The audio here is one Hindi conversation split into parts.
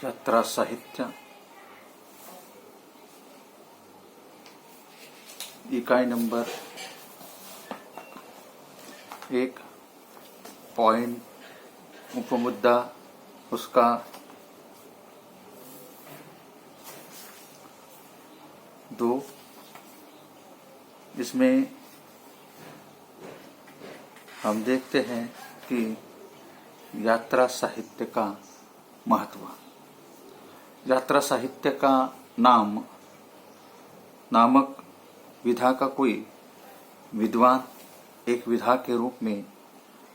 यात्रा साहित्य इकाई नंबर 1 पॉइंट उपमुद्दा उसका दो। इसमें हम देखते हैं कि यात्रा साहित्य का महत्व। यात्रा साहित्य का नामक विधा का कोई विद्वान एक विधा के रूप में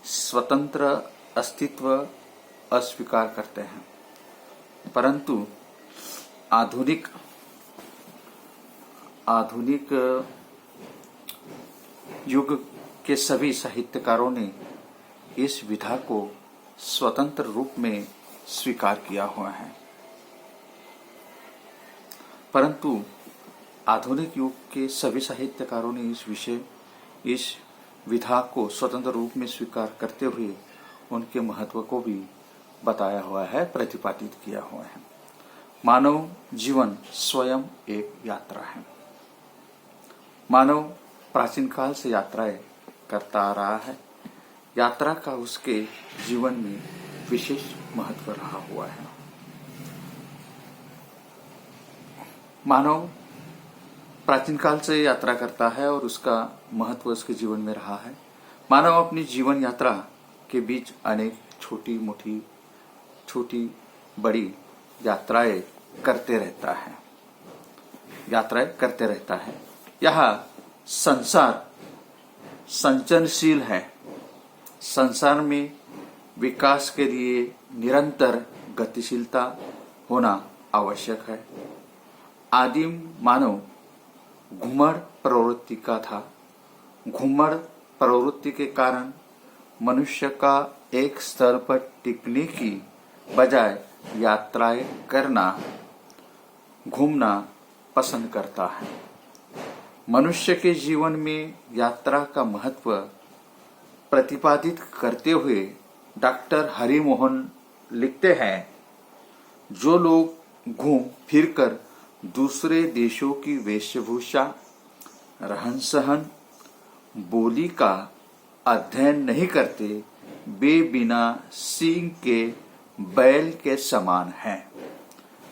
स्वतंत्र अस्तित्व अस्वीकार करते हैं, परंतु आधुनिक युग के सभी साहित्यकारों ने इस विधा को स्वतंत्र रूप में स्वीकार किया हुआ है। परंतु आधुनिक युग के सभी साहित्यकारों ने इस विधा को स्वतंत्र रूप में स्वीकार करते हुए उनके महत्व को भी बताया हुआ है, प्रतिपादित किया हुआ है। मानव जीवन स्वयं एक यात्रा है। मानव प्राचीन काल से यात्राएं करता आ रहा है। यात्रा का उसके जीवन में विशेष महत्व रहा हुआ है। मानव प्राचीन काल से यात्रा करता है और उसका महत्व उसके जीवन में रहा है। मानव अपनी जीवन यात्रा के बीच अनेक छोटी बड़ी यात्राएं करते रहता है। यह संसार संचनशील है। संसार में विकास के लिए निरंतर गतिशीलता होना आवश्यक है। आदिम मानव घुमड़ प्रवृत्ति का था। घुमड़ प्रवृत्ति के कारण मनुष्य का एक स्थल पर टिकने की बजाय यात्राएं करना, घूमना पसंद करता है। मनुष्य के जीवन में यात्रा का महत्व प्रतिपादित करते हुए डॉक्टर हरि मोहन लिखते हैं, जो लोग घूम फिरकर दूसरे देशों की वेशभूषा, रहन सहन, बोली का अध्ययन नहीं करते, वे बिना सींग के बैल के समान हैं।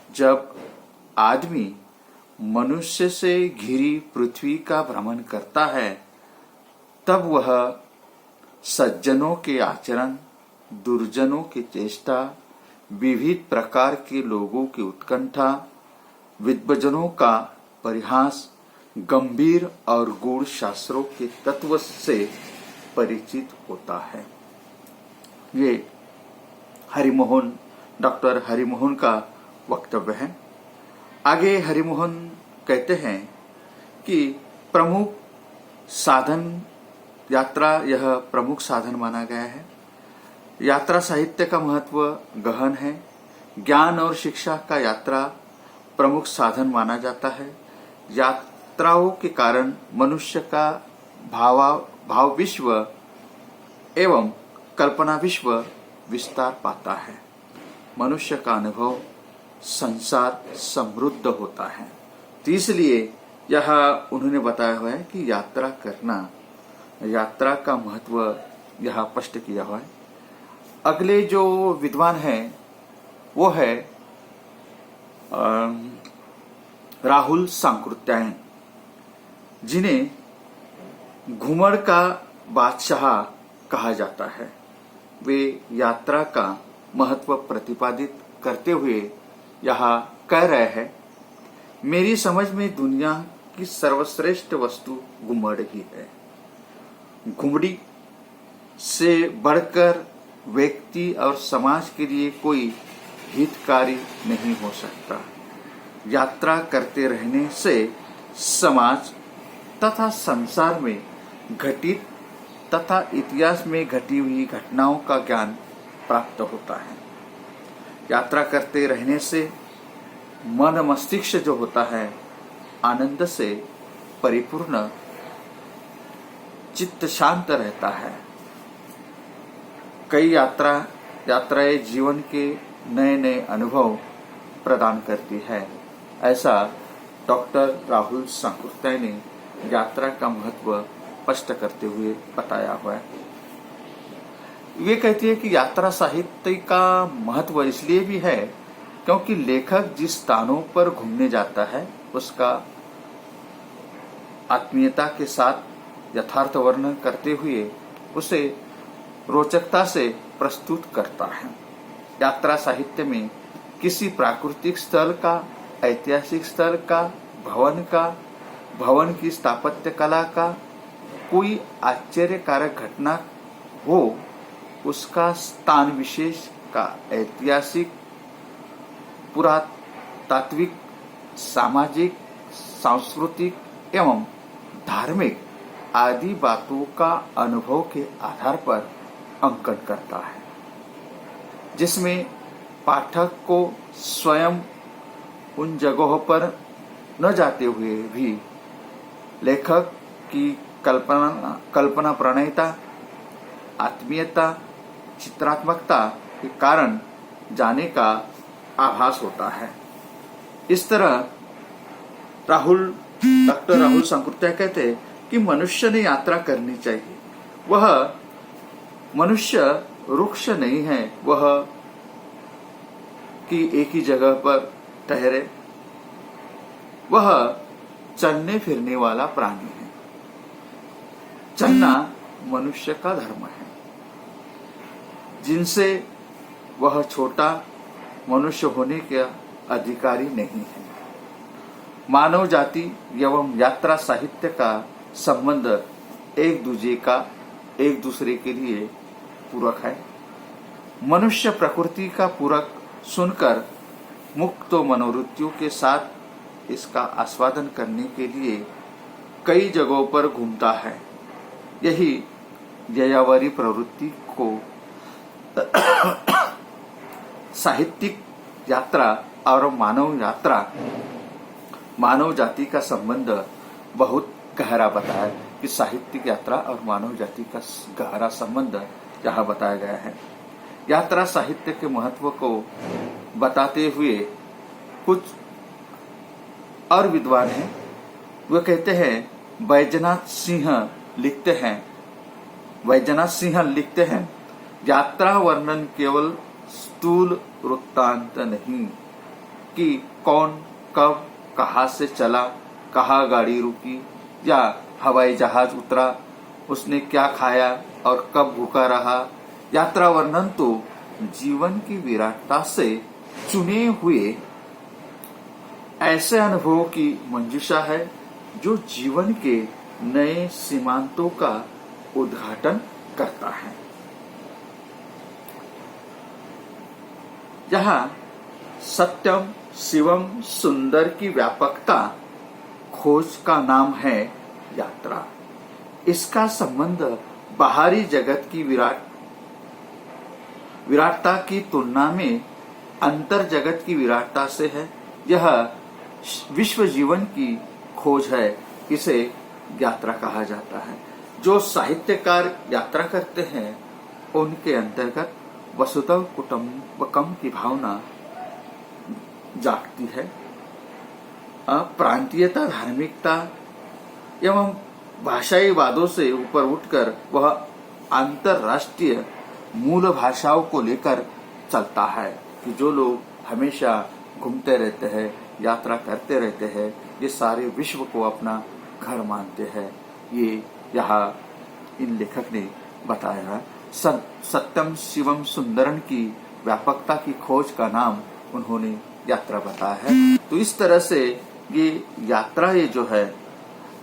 जब आदमी मनुष्य से घिरी पृथ्वी का भ्रमण करता है, तब वह सज्जनों के आचरण, दुर्जनों की चेष्टा, विविध प्रकार के लोगों की उत्कंठा, विद्वजनों का परिहास, गंभीर और गूढ़ शास्त्रों के तत्व से परिचित होता है। ये डॉक्टर हरिमोहन का वक्तव्य है। आगे हरिमोहन कहते हैं कि प्रमुख साधन यात्रा, यह प्रमुख साधन माना गया है। यात्रा साहित्य का महत्व गहन है। ज्ञान और शिक्षा का यात्रा प्रमुख साधन माना जाता है। यात्राओं के कारण मनुष्य का भाव विश्व एवं कल्पना विश्व विस्तार पाता है। मनुष्य का अनुभव संसार समृद्ध होता है। तो इसलिए यह उन्होंने बताया हुआ है कि यात्रा का महत्व यह स्पष्ट किया हुआ है। अगले जो विद्वान हैं वो है राहुल सांकृत्यायन, जिन्हें घुमड़ का बादशाह कहा जाता है। वे यात्रा का महत्व प्रतिपादित करते हुए यहाँ कह रहे हैं, मेरी समझ में दुनिया की सर्वश्रेष्ठ वस्तु घुमड़ ही है। घुमड़ी से बढ़कर व्यक्ति और समाज के लिए कोई हितकारी नहीं हो सकता। यात्रा करते रहने से समाज तथा संसार में घटित तथा इतिहास में घटी हुई घटनाओं का ज्ञान प्राप्त होता है। यात्रा करते रहने से मन मस्तिष्क जो होता है आनंद से परिपूर्ण, चित्त शांत रहता है। कई यात्राएं जीवन के नए नए अनुभव प्रदान करती है। ऐसा डॉक्टर राहुल सांकृत्याय ने यात्रा का महत्व स्पष्ट करते हुए बताया हुआ है। वे कहती है कि यात्रा साहित्य का महत्व इसलिए भी है क्योंकि लेखक जिस स्थानों पर घूमने जाता है उसका आत्मीयता के साथ यथार्थ वर्णन करते हुए उसे रोचकता से प्रस्तुत करता है। यात्रा साहित्य में किसी प्राकृतिक स्थल का, ऐतिहासिक स्थल का, भवन की स्थापत्य कला का कोई आश्चर्यकारक घटना हो, उसका स्थान विशेष का ऐतिहासिक, पुरातात्विक, सामाजिक, सांस्कृतिक एवं धार्मिक आदि बातों का अनुभव के आधार पर अंकन करता है, जिसमें पाठक को स्वयं उन जगहों पर न जाते हुए भी लेखक की कल्पना प्रणयता, आत्मीयता, चित्रात्मकता के कारण जाने का आभास होता है। इस तरह डॉक्टर राहुल सांकृत्याय कहते हैं कि मनुष्य ने यात्रा करनी चाहिए। वह मनुष्य रुक्ष नहीं है, वह कि एक ही जगह पर ठहरे। वह चलने फिरने वाला प्राणी है। चलना मनुष्य का धर्म है, जिनसे वह छोटा मनुष्य होने के अधिकारी नहीं है। मानव जाति एवं यात्रा साहित्य का संबंध एक दूसरे के लिए पूरक है। मनुष्य प्रकृति का पूरक सुनकर मुक्त मनोवृत्तियों के साथ इसका आस्वादन करने के लिए कई जगहों पर घूमता है। यही यायावरी प्रवृत्ति को साहित्यिक यात्रा और मानव जाति का संबंध बहुत गहरा बताया कि साहित्यिक यात्रा और मानव जाति का गहरा संबंध यहाँ बताया गया है। यात्रा साहित्य के महत्व को बताते हुए कुछ और विद्वान हैं, वे कहते हैं वैजनाथ सिंह लिखते हैं यात्रा वर्णन केवल स्थूल वृत्तांत नहीं कि कौन कब कहाँ से चला, कहाँ गाड़ी रुकी या हवाई जहाज उतरा, उसने क्या खाया और कब भूखा रहा। यात्रा वर्णन तो जीवन की विराटता से चुने हुए ऐसे अनुभवों की मंजूषा है जो जीवन के नए सीमांतों का उद्घाटन करता है। यहाँ सत्यम शिवम सुंदर की व्यापकता खोज का नाम है यात्रा। इसका संबंध बाहरी जगत की विराटता की तुलना में अंतर जगत की विराटता से है। यह विश्व जीवन की खोज है, इसे यात्रा कहा जाता है। जो साहित्यकार यात्रा करते हैं उनके अंतर्गत वसुधैव कुटुंबकम की भावना जागती है। प्रांतीयता, धार्मिकता एवं भाषाई वादों से ऊपर उठकर वह अंतरराष्ट्रीय मूल भाषाओं को लेकर चलता है कि जो लोग हमेशा घूमते रहते हैं, यात्रा करते रहते हैं, ये सारे विश्व को अपना घर मानते हैं। ये यहाँ इन लेखक ने बताया है। सत्यम शिवम सुंदरन की व्यापकता की खोज का नाम उन्होंने यात्रा बताया है। तो इस तरह से ये यात्रा ये जो है,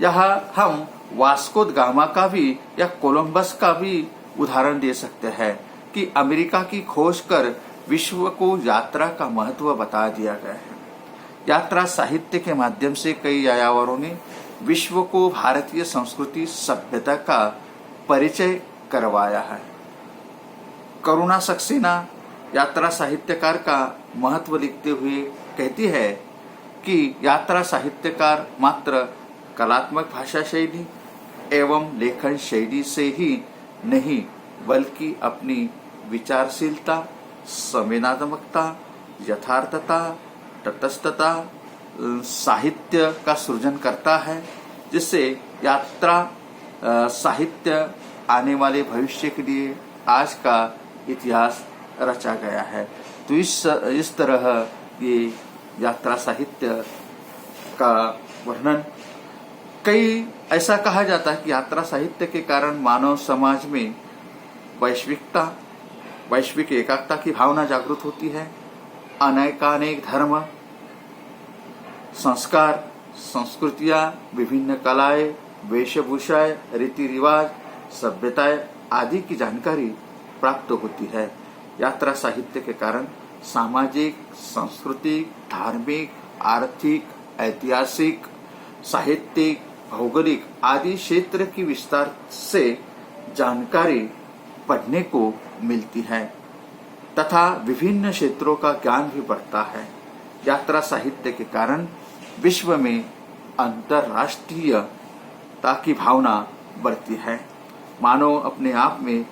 यहाँ हम वास्को द गामा का भी या कोलंबस का भी उदाहरण दे सकते हैं कि अमेरिका की खोज कर विश्व को यात्रा का महत्व बता दिया गया है। यात्रा साहित्य के माध्यम से कई यायावरों ने विश्व को भारतीय संस्कृति सभ्यता का परिचय करवाया है। करुणा सक्सेना यात्रा साहित्यकार का महत्व लिखते हुए कहती है कि यात्रा साहित्यकार मात्र कलात्मक भाषा शैली एवं लेखन शैली से ही नहीं बल्कि अपनी विचारशीलता, संवेदनात्मकता, यथार्थता, तटस्थता साहित्य का सृजन करता है, जिससे यात्रा साहित्य आने वाले भविष्य के लिए आज का इतिहास रचा गया है। तो इस तरह ये यात्रा साहित्य का वर्णन कई ऐसा कहा जाता है कि यात्रा साहित्य के कारण मानव समाज में वैश्विक एकता की भावना जागृत होती है। अनेकानेक धर्म, संस्कार, संस्कृतियां, विभिन्न कलाएं, वेशभूषाएं, रीति रिवाज, सभ्यताएं आदि की जानकारी प्राप्त होती है। यात्रा साहित्य के कारण सामाजिक, सांस्कृतिक, धार्मिक, आर्थिक, ऐतिहासिक, साहित्यिक, भौगोलिक आदि क्षेत्र की विस्तार से जानकारी पढ़ने को मिलती है तथा विभिन्न क्षेत्रों का ज्ञान भी बढ़ता है। यात्रा साहित्य के कारण विश्व में अंतर्राष्ट्रीयता की भावना बढ़ती है। मानव अपने आप में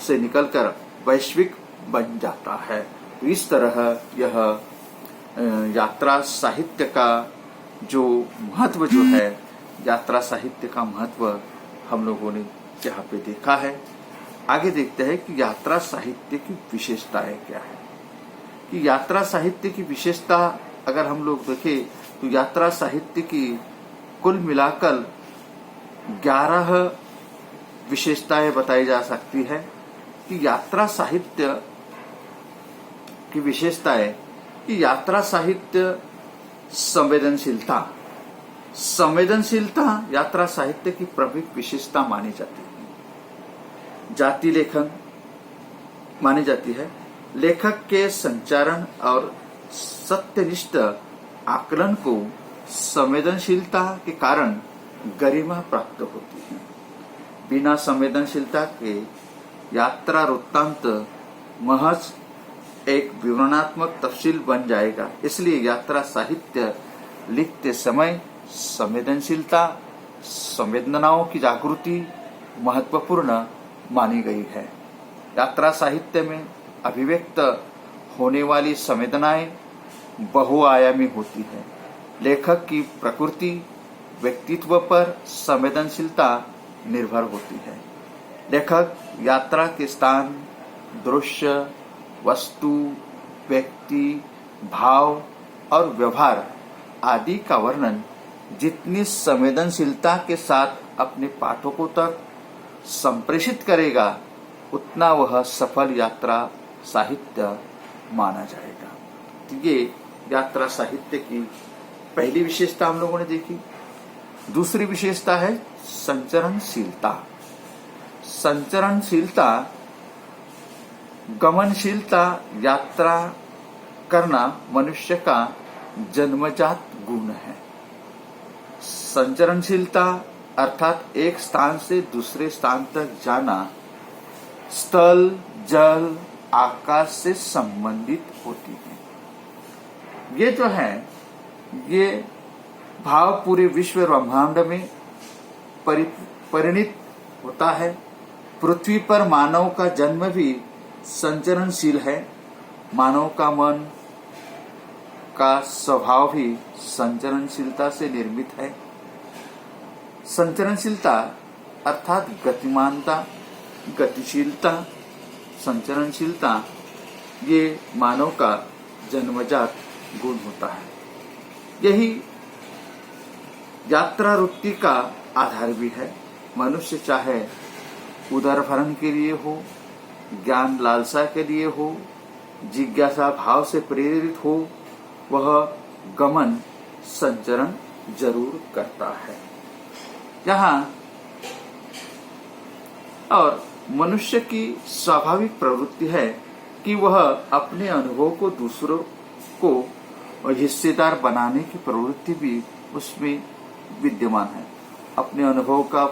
से निकलकर वैश्विक बन जाता है। तो इस तरह यह यात्रा साहित्य का जो महत्व जो है, यात्रा साहित्य का महत्व हम लोगों ने यहाँ पे देखा है। आगे देखते हैं कि यात्रा साहित्य की विशेषताएं क्या है। कि यात्रा साहित्य की विशेषता अगर हम लोग देखें तो यात्रा साहित्य की कुल मिलाकर 11 विशेषताएं बताई जा सकती है। कि यात्रा साहित्य की विशेषताएं कि यात्रा साहित्य संवेदनशीलता यात्रा साहित्य की प्रमुख विशेषता मानी जाती है। जाति लेखन मानी जाती है। लेखक के संचारण और सत्यनिष्ठ आकलन को संवेदनशीलता के कारण गरिमा प्राप्त होती है। बिना संवेदनशीलता के यात्रा वृत्तांत महज एक विवरणात्मक तफसील बन जाएगा। इसलिए यात्रा साहित्य लिखते समय संवेदनशीलता, संवेदनाओं की जागृति महत्वपूर्ण मानी गई है। यात्रा साहित्य में अभिव्यक्त होने वाली संवेदनाएं बहुआयामी होती है। लेखक की प्रकृति, व्यक्तित्व पर संवेदनशीलता निर्भर होती है। लेखक यात्रा के स्थान, दृश्य, वस्तु, व्यक्ति, भाव और व्यवहार आदि का वर्णन जितनी संवेदनशीलता के साथ अपने पाठकों तक संप्रेषित करेगा, उतना वह सफल यात्रा साहित्य माना जाएगा। तो ये यात्रा साहित्य की पहली विशेषता हम लोगों ने देखी। दूसरी विशेषता है संचरणशीलता। संचरणशीलता गमनशीलता यात्रा करना मनुष्य का जन्मजात गुण है। संचरणशीलता अर्थात एक स्थान से दूसरे स्थान तक जाना स्थल, जल, आकाश से संबंधित होती है। ये जो है ये भाव पूरे विश्व ब्रह्मांड में परिणित होता है। पृथ्वी पर मानव का जन्म भी संचरणशील है। मानव का मन का स्वभाव भी संचरणशीलता से निर्मित है। संचरणशीलता अर्थात गतिमानता, गतिशीलता, संचरणशीलता ये मानव का जन्मजात गुण होता है। यही यात्रा वृत्ति का आधार भी है। मनुष्य चाहे उदर भरण के लिए हो, ज्ञान लालसा के लिए हो, जिज्ञासा भाव से प्रेरित हो, वह गमन संचरण जरूर करता है। यहाँ और मनुष्य की स्वाभाविक प्रवृत्ति है कि वह अपने अनुभव को दूसरों को हिस्सेदार बनाने की प्रवृत्ति भी उसमें विद्यमान है। अपने अनुभव का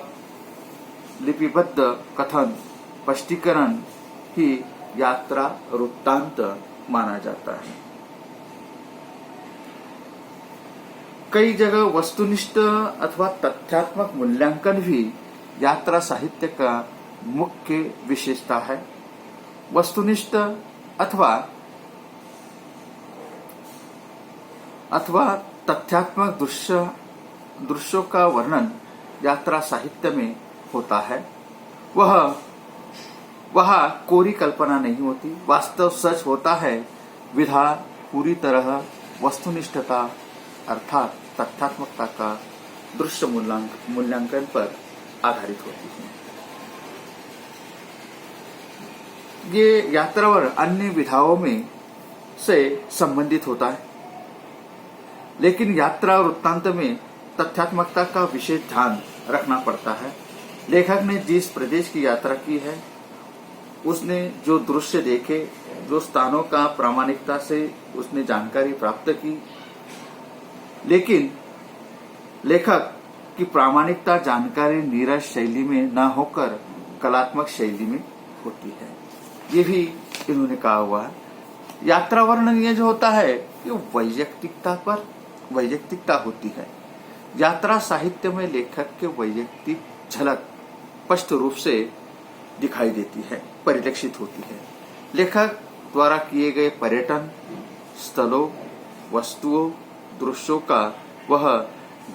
लिपिबद्ध कथन, स्पष्टीकरण ही यात्रा वृत्तांत माना जाता है। कई जगह वस्तुनिष्ठ अथवा तथ्यात्मक मूल्यांकन भी यात्रा साहित्य का मुख्य विशेषता है। वस्तुनिष्ठ अथवा अथवा तथ्यात्मक दृश्यों का वर्णन यात्रा साहित्य में होता है, वह कोरी कल्पना नहीं होती, वास्तव सच होता है। विधा पूरी तरह वस्तुनिष्ठता अर्थात तथ्यात्मकता का दृश्य मूल्यांकन पर आधारित होती है। ये यात्रावर्णन अन्य विधाओं में से संबंधित होता है, लेकिन यात्रा वृत्तांत में तथ्यात्मकता का विशेष ध्यान रखना पड़ता है। लेखक ने जिस प्रदेश की यात्रा की है, उसने जो दृश्य देखे, जो स्थानों का प्रामाणिकता से उसने जानकारी प्राप्त की, लेकिन लेखक की प्रामाणिकता जानकारी नीरस शैली में न होकर कलात्मक शैली में होती है। ये भी इन्होंने कहा हुआ है। यात्रा वर्णन ये जो होता है ये वैयक्तिकता होती है। यात्रा साहित्य में लेखक के वैयक्तिक झलक स्पष्ट रूप से दिखाई देती है, परिलक्षित होती है। लेखक द्वारा किए गए पर्यटन स्थलों, वस्तुओं, दृश्यों का वह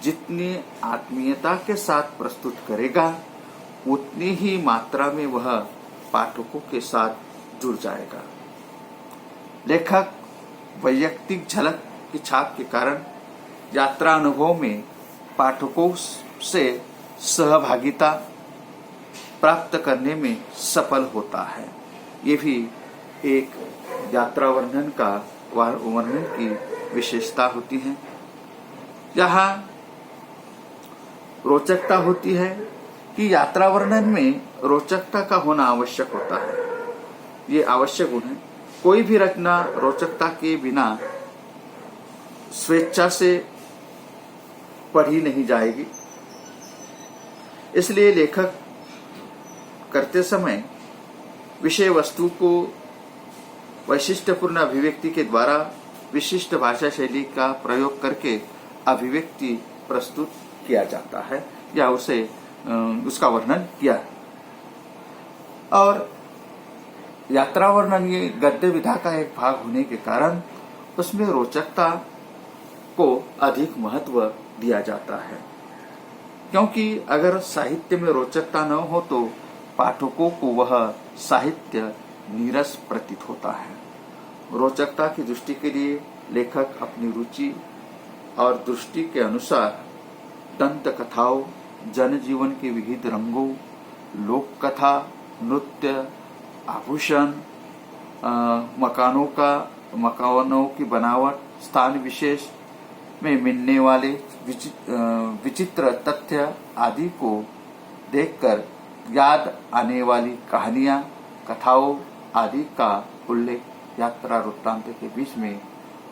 जितनी आत्मीयता के साथ प्रस्तुत करेगा, उतनी ही मात्रा में वह पाठकों के साथ जुड़ जाएगा। लेखक वैयक्तिक झलक की छाप के कारण यात्रा अनुभव में पाठकों से सहभागिता प्राप्त करने में सफल होता है। ये भी एक यात्रा वर्णन की विशेषता होती है। यहाँ रोचकता होती है कि यात्रा वर्णन में रोचकता का होना आवश्यक होता है। ये आवश्यक गुण है। कोई भी रचना रोचकता के बिना स्वेच्छा से पढ़ी नहीं जाएगी। इसलिए लेखक करते समय विषय वस्तु को वैशिष्ट्यपूर्ण अभिव्यक्ति के द्वारा विशिष्ट भाषा शैली का प्रयोग करके अभिव्यक्ति प्रस्तुत किया जाता है या उसका वर्णन किया। और यात्रा वर्णन ये गद्य विधा का एक भाग होने के कारण उसमें रोचकता को अधिक महत्व दिया जाता है, क्योंकि अगर साहित्य में रोचकता न हो तो पाठकों को वह साहित्य नीरस प्रतीत होता है। रोचकता की दृष्टि के लिए लेखक अपनी रुचि और दृष्टि के अनुसार दंत कथाओं, जनजीवन के विविध रंगों, लोक कथा, नृत्य, आभूषण, मकानों की बनावट, स्थान विशेष में मिलने वाले विचित्र तथ्य आदि को देखकर याद आने वाली कहानियां, कथाओं आदि का उल्लेख यात्रा वृत्तांत के बीच में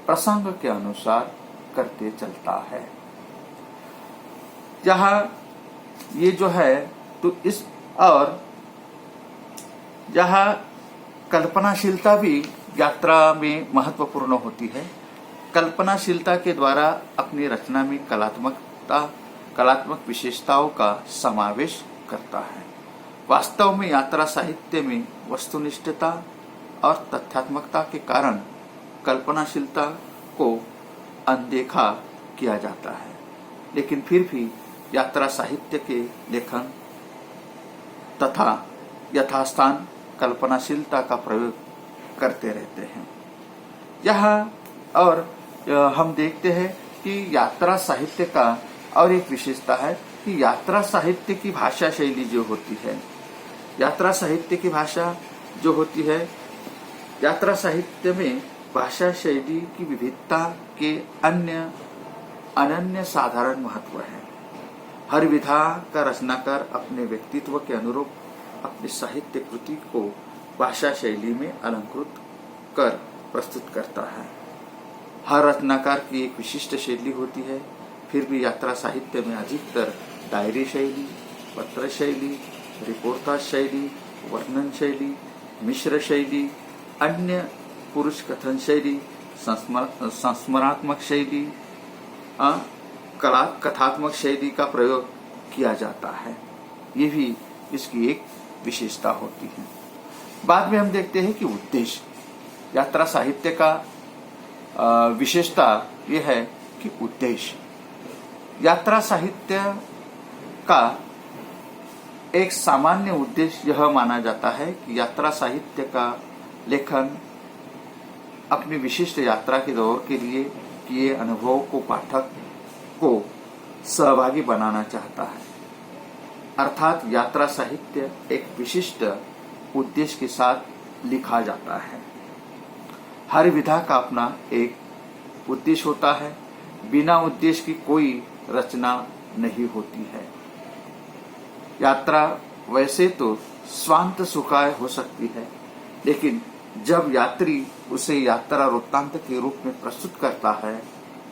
प्रसंग के अनुसार करते चलता है। यहाँ ये जो है तो इस और यहाँ कल्पनाशीलता भी यात्रा में महत्वपूर्ण होती है। कल्पनाशीलता के द्वारा अपनी रचना में कलात्मक विशेषताओं का समावेश करता है। वास्तव में यात्रा साहित्य में वस्तुनिष्ठता और तथ्यात्मकता के कारण कल्पनाशीलता को अनदेखा किया जाता है, लेकिन फिर भी यात्रा साहित्य के लेखन तथा यथास्थान कल्पनाशीलता का प्रयोग करते रहते हैं। यहाँ और हम देखते हैं कि यात्रा साहित्य का और एक विशेषता है कि यात्रा साहित्य की भाषा शैली जो होती है, यात्रा साहित्य की भाषा जो होती है, यात्रा साहित्य में भाषा शैली की विविधता के अनन्य साधारण महत्व है। हर विधा का रचनाकार अपने व्यक्तित्व के अनुरूप अपनी साहित्य कृति को भाषा शैली में अलंकृत कर प्रस्तुत करता है। हर रचनाकार की एक विशिष्ट शैली होती है। फिर भी यात्रा साहित्य में अधिकतर डायरी शैली, पत्र शैली, रिपोर्टाज शैली, वर्णन शैली, मिश्र शैली, अन्य पुरुष कथन शैली, संस्मरात्मक शैली, कथात्मक शैली का प्रयोग किया जाता है। ये भी इसकी एक विशेषता होती है। बाद में हम देखते हैं कि उद्देश्य यात्रा साहित्य का विशेषता यह है कि उद्देश्य। यात्रा साहित्य का एक सामान्य उद्देश्य यह माना जाता है कि यात्रा साहित्य का लेखन अपनी विशिष्ट यात्रा के दौर के लिए किए अनुभव को पाठक को सहभागी बनाना चाहता है। अर्थात यात्रा साहित्य एक विशिष्ट उद्देश्य के साथ लिखा जाता है। हर विधा का अपना एक उद्देश्य होता है। बिना उद्देश्य की कोई रचना नहीं होती है। यात्रा वैसे तो स्वांत सुखाय हो सकती है, लेकिन जब यात्री उसे यात्रा वृत्तांत के रूप में प्रस्तुत करता है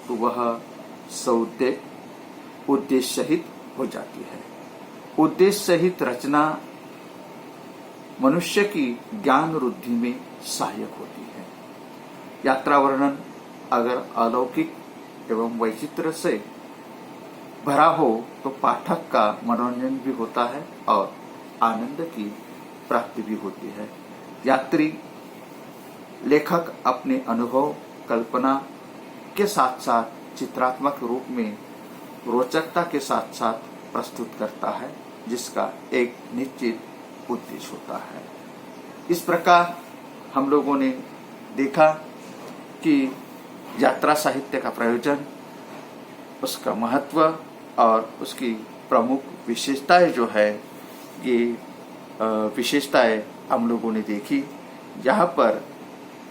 तो वह उद्देश्य सहित हो जाती है। उद्देश्य सहित रचना मनुष्य की ज्ञान वृद्धि में सहायक होती है। यात्रा वर्णन अगर अलौकिक एवं वैचित्र से भरा हो तो पाठक का मनोरंजन भी होता है और आनंद की प्राप्ति भी होती है। यात्री लेखक अपने अनुभव कल्पना के साथ साथ चित्रात्मक रूप में रोचकता के साथ साथ प्रस्तुत करता है, जिसका एक निश्चित उद्देश्य होता है। इस प्रकार हम लोगों ने देखा कि यात्रा साहित्य का प्रयोजन, उसका महत्व और उसकी प्रमुख विशेषताएं जो है, ये विशेषताएं हम लोगों ने देखी। यहाँ पर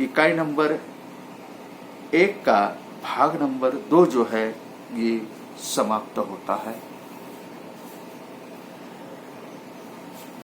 इकाई नंबर 1 का भाग नंबर 2 जो है ये समाप्त होता है।